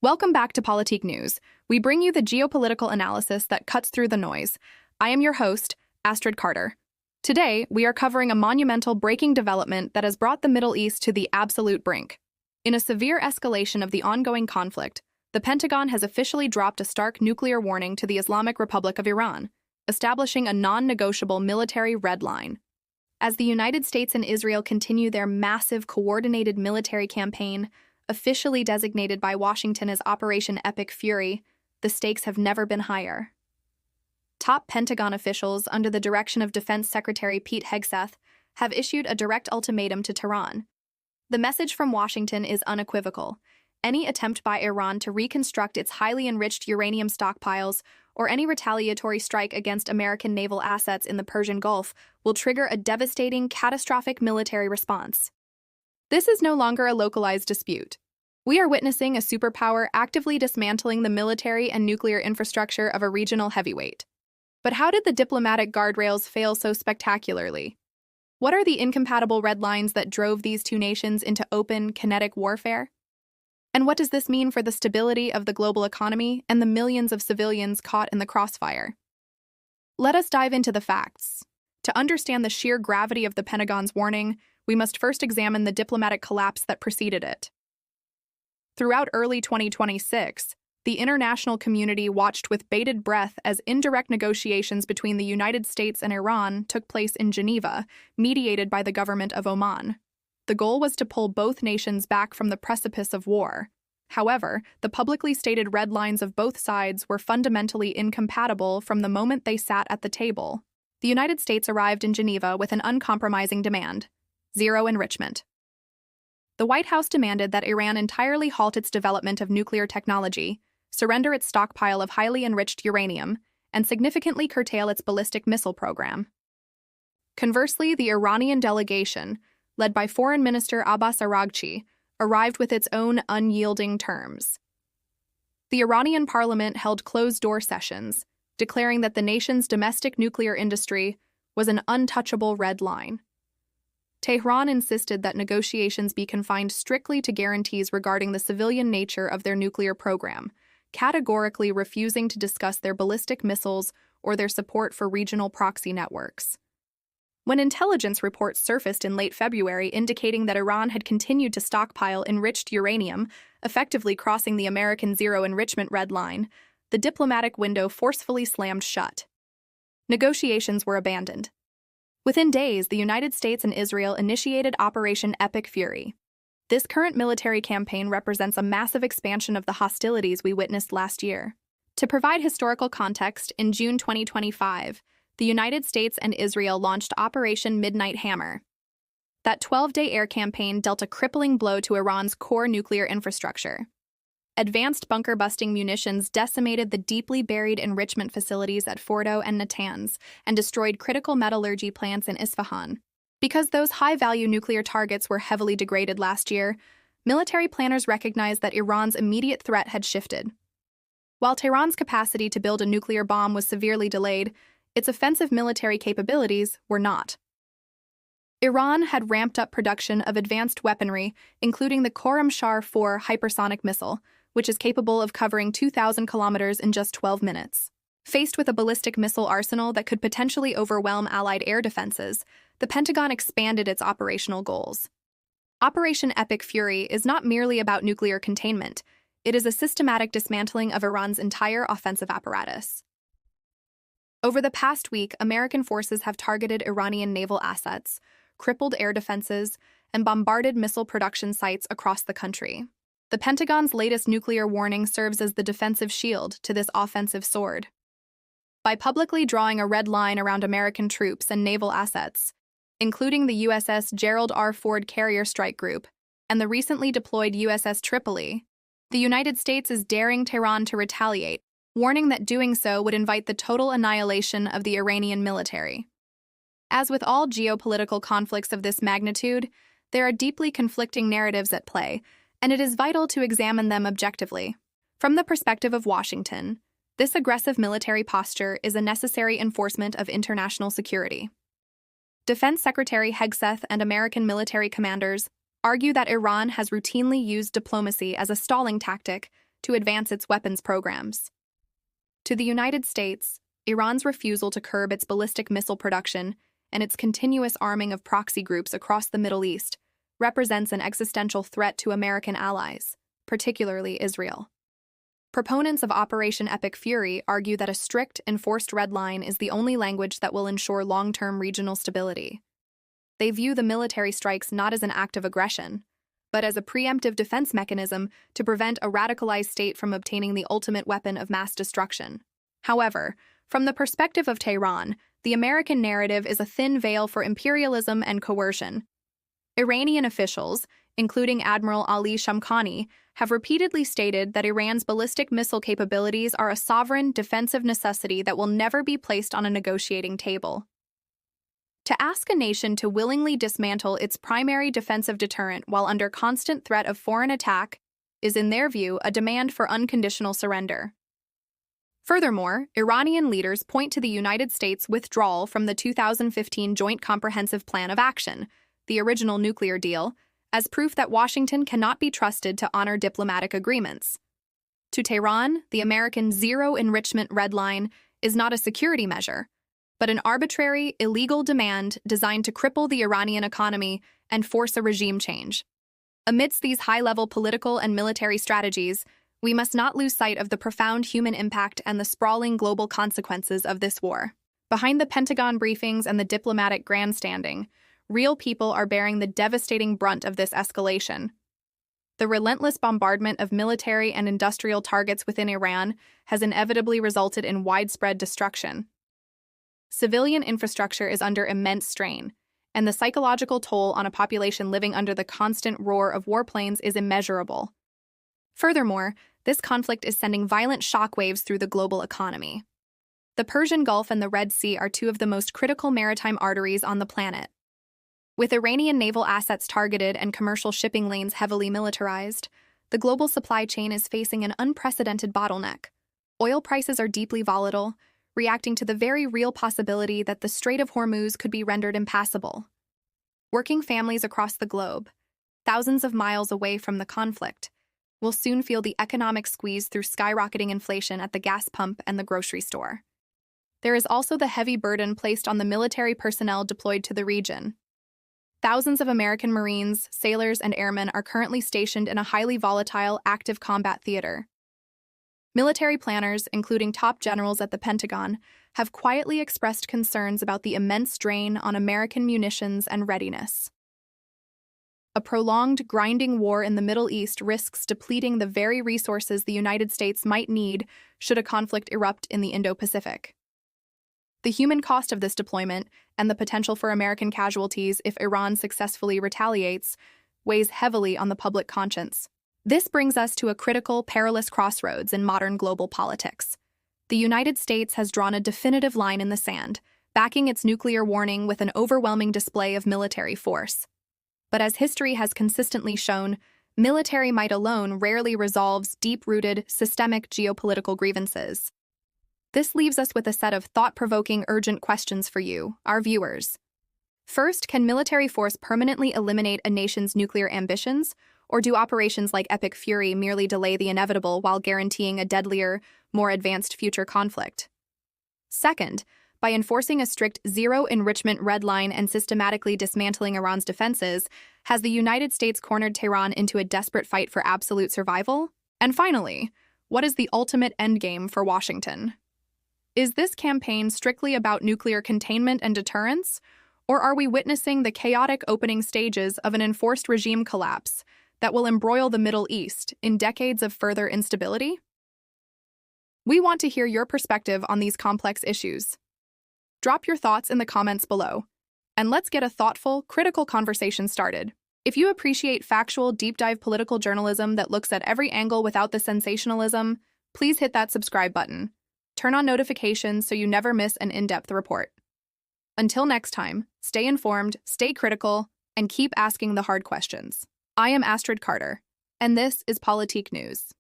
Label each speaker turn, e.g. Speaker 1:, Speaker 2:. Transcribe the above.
Speaker 1: Welcome back to Politique News. We bring you the geopolitical analysis that cuts through the noise. I am your host, Astrid Carter. Today, we are covering a monumental breaking development that has brought the Middle East to the absolute brink. In a severe escalation of the ongoing conflict, the Pentagon has officially dropped a stark nuclear warning to the Islamic Republic of Iran, establishing a non-negotiable military red line. As the United States and Israel continue their massive coordinated military campaign, officially designated by Washington as Operation Epic Fury, the stakes have never been higher. Top Pentagon officials, under the direction of Defense Secretary Pete Hegseth, have issued a direct ultimatum to Tehran. The message from Washington is unequivocal. Any attempt by Iran to reconstruct its highly enriched uranium stockpiles or any retaliatory strike against American naval assets in the Persian Gulf will trigger a devastating, catastrophic military response. This is no longer a localized dispute. We are witnessing a superpower actively dismantling the military and nuclear infrastructure of a regional heavyweight. But how did the diplomatic guardrails fail so spectacularly? What are the incompatible red lines that drove these two nations into open, kinetic warfare? And what does this mean for the stability of the global economy and the millions of civilians caught in the crossfire? Let us dive into the facts. To understand the sheer gravity of the Pentagon's warning, we must first examine the diplomatic collapse that preceded it. Throughout early 2026, the international community watched with bated breath as indirect negotiations between the United States and Iran took place in Geneva, mediated by the government of Oman. The goal was to pull both nations back from the precipice of war. However, the publicly stated red lines of both sides were fundamentally incompatible from the moment they sat at the table. The United States arrived in Geneva with an uncompromising demand: zero enrichment. The White House demanded that Iran entirely halt its development of nuclear technology, surrender its stockpile of highly enriched uranium, and significantly curtail its ballistic missile program. Conversely, the Iranian delegation, led by Foreign Minister Abbas Araghchi, arrived with its own unyielding terms. The Iranian parliament held closed-door sessions, declaring that the nation's domestic nuclear industry was an untouchable red line. Tehran insisted that negotiations be confined strictly to guarantees regarding the civilian nature of their nuclear program, categorically refusing to discuss their ballistic missiles or their support for regional proxy networks. When intelligence reports surfaced in late February indicating that Iran had continued to stockpile enriched uranium, effectively crossing the American zero enrichment red line, the diplomatic window forcefully slammed shut. Negotiations were abandoned. Within days, the United States and Israel initiated Operation Epic Fury. This current military campaign represents a massive expansion of the hostilities we witnessed last year. To provide historical context, in June 2025, the United States and Israel launched Operation Midnight Hammer. That 12-day air campaign dealt a crippling blow to Iran's core nuclear infrastructure. Advanced bunker-busting munitions decimated the deeply buried enrichment facilities at Fordo and Natanz and destroyed critical metallurgy plants in Isfahan. Because those high-value nuclear targets were heavily degraded last year, military planners recognized that Iran's immediate threat had shifted. While Tehran's capacity to build a nuclear bomb was severely delayed, its offensive military capabilities were not. Iran had ramped up production of advanced weaponry, including the Khorramshahr-4 hypersonic missile, which is capable of covering 2,000 kilometers in just 12 minutes. Faced with a ballistic missile arsenal that could potentially overwhelm Allied air defenses, the Pentagon expanded its operational goals. Operation Epic Fury is not merely about nuclear containment. It is a systematic dismantling of Iran's entire offensive apparatus. Over the past week, American forces have targeted Iranian naval assets, crippled air defenses, and bombarded missile production sites across the country. The Pentagon's latest nuclear warning serves as the defensive shield to this offensive sword. By publicly drawing a red line around American troops and naval assets, including the USS Gerald R. Ford Carrier Strike Group and the recently deployed USS Tripoli, the United States is daring Tehran to retaliate, warning that doing so would invite the total annihilation of the Iranian military. As with all geopolitical conflicts of this magnitude, there are deeply conflicting narratives at play, and it is vital to examine them objectively. From the perspective of Washington, this aggressive military posture is a necessary enforcement of international security. Defense Secretary Hegseth and American military commanders argue that Iran has routinely used diplomacy as a stalling tactic to advance its weapons programs. To the United States, Iran's refusal to curb its ballistic missile production and its continuous arming of proxy groups across the Middle East represents an existential threat to American allies, particularly Israel. Proponents of Operation Epic Fury argue that a strict, enforced red line is the only language that will ensure long-term regional stability. They view the military strikes not as an act of aggression, but as a preemptive defense mechanism to prevent a radicalized state from obtaining the ultimate weapon of mass destruction. However, from the perspective of Tehran, the American narrative is a thin veil for imperialism and coercion. Iranian officials, including Admiral Ali Shamkhani, have repeatedly stated that Iran's ballistic missile capabilities are a sovereign, defensive necessity that will never be placed on a negotiating table. To ask a nation to willingly dismantle its primary defensive deterrent while under constant threat of foreign attack is, in their view, a demand for unconditional surrender. Furthermore, Iranian leaders point to the United States' withdrawal from the 2015 Joint Comprehensive Plan of Action, the original nuclear deal, as proof that Washington cannot be trusted to honor diplomatic agreements. To Tehran, the American zero enrichment red line is not a security measure, but an arbitrary, illegal demand designed to cripple the Iranian economy and force a regime change. Amidst these high-level political and military strategies, we must not lose sight of the profound human impact and the sprawling global consequences of this war. Behind the Pentagon briefings and the diplomatic grandstanding, real people are bearing the devastating brunt of this escalation. The relentless bombardment of military and industrial targets within Iran has inevitably resulted in widespread destruction. Civilian infrastructure is under immense strain, and the psychological toll on a population living under the constant roar of warplanes is immeasurable. Furthermore, this conflict is sending violent shockwaves through the global economy. The Persian Gulf and the Red Sea are two of the most critical maritime arteries on the planet. With Iranian naval assets targeted and commercial shipping lanes heavily militarized, the global supply chain is facing an unprecedented bottleneck. Oil prices are deeply volatile, reacting to the very real possibility that the Strait of Hormuz could be rendered impassable. Working families across the globe, thousands of miles away from the conflict, will soon feel the economic squeeze through skyrocketing inflation at the gas pump and the grocery store. There is also the heavy burden placed on the military personnel deployed to the region. Thousands of American Marines, sailors, and airmen are currently stationed in a highly volatile, active combat theater. Military planners, including top generals at the Pentagon, have quietly expressed concerns about the immense drain on American munitions and readiness. A prolonged, grinding war in the Middle East risks depleting the very resources the United States might need should a conflict erupt in the Indo-Pacific. The human cost of this deployment and the potential for American casualties if Iran successfully retaliates weighs heavily on the public conscience. This brings us to a critical, perilous crossroads in modern global politics. The United States has drawn a definitive line in the sand, backing its nuclear warning with an overwhelming display of military force. But as history has consistently shown, military might alone rarely resolves deep-rooted, systemic geopolitical grievances. This leaves us with a set of thought-provoking, urgent questions for you, our viewers. First, can military force permanently eliminate a nation's nuclear ambitions, or do operations like Epic Fury merely delay the inevitable while guaranteeing a deadlier, more advanced future conflict? Second, by enforcing a strict zero-enrichment red line and systematically dismantling Iran's defenses, has the United States cornered Tehran into a desperate fight for absolute survival? And finally, what is the ultimate endgame for Washington? Is this campaign strictly about nuclear containment and deterrence, or are we witnessing the chaotic opening stages of an enforced regime collapse that will embroil the Middle East in decades of further instability? We want to hear your perspective on these complex issues. Drop your thoughts in the comments below, and let's get a thoughtful, critical conversation started. If you appreciate factual, deep-dive political journalism that looks at every angle without the sensationalism, please hit that subscribe button. Turn on notifications so you never miss an in-depth report. Until next time, stay informed, stay critical, and keep asking the hard questions. I am Astrid Carter, and this is Politique News.